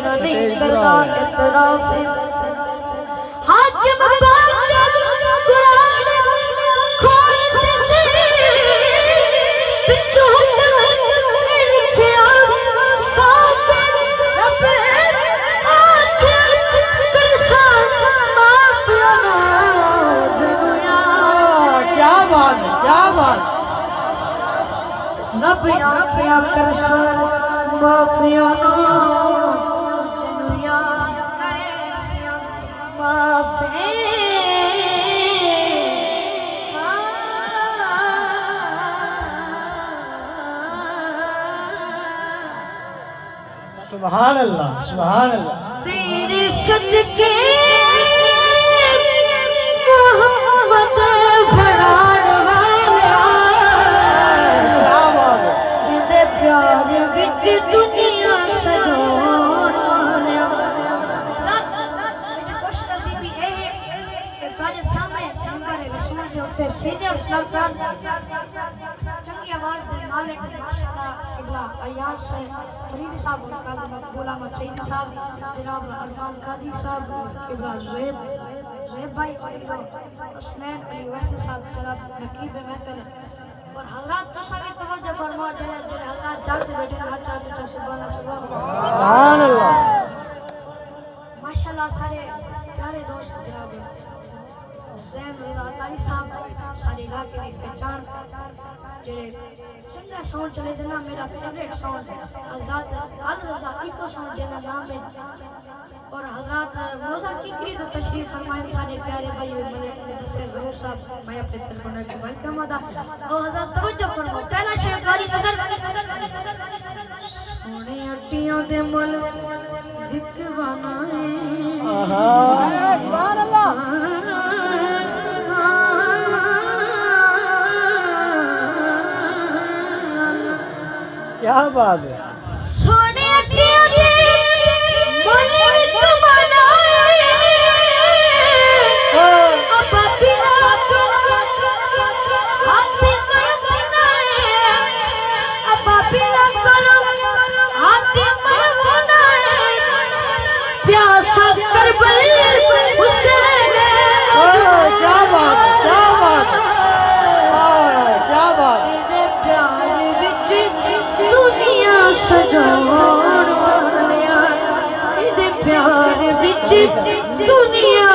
नहीं करता इतराफ हाकिम बात कुरान खोलते से बिचो लिखिया साथ रब आखे करसा माफिया दुनिया। क्या बात है, क्या बात। रब आखे करसा माफिया सुभान अल्लाह, सुभान अल्लाह। तेरे सदके मोहब्बत फरान वाला क्या बात है। तेरे प्यार विच दुनिया सजोण वाला खुशनसीबी है कि तुम्हारे सामने हमारे रसूल के ऊपर सीधे सरकार चंगी आवाज दे मालिक माशाअल्लाह किबला अयाज से फरीद साहब काजी मकबूला मचीद साहब जनाब अरफान काजी साहब किबला ज़ुहैब भाई उस्मान अली वैसे साहब जनाब नकीब महफिल और हजरत तुसा भी तवज्जो फरमा जे हजरत जाते बैठे हाथ चाहते सुभान अल्लाह सुभान अल्लाह। माशाअल्लाह सारे प्यारे दोस्त जनाब ज़ैन रज़ा तारी साहब सारे इलाके की पहचान जेड़े सिंगर साउंड चले जना मेरा फेवरेट साउंड हजरत अल रज़ा इको साउंड जेना नाम है और हजरत मौजा किकरी तो तशरीफ फरमाए सारे प्यारे भाई मलिक मुदस्सिर ज़रूर साहब मैं अपने तरफ से वेलकम अदा ओ हजरत तवज्जो फरमाओ पहला शेर गारी नजर सोने अड्डियां दे मुल जिकवाना है आहा सुभान अल्लाह। क्या बात है। सोने अड्डियां दे मुल जिकवाना है अब बिना हाथ मरवाना है अब बिना हाथ मरवाना है प्यासा करबल हुसैन क्या बात, क्या बात, क्या बात। तेरे प्यार विच दुनिया सजाउण वालिया तेरे प्यार विच दुनिया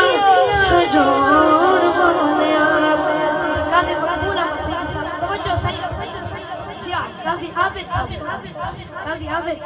सजाउण वालिया काजी मकबूला तवज्जो सही काजी आबिद साहब काजी आबिद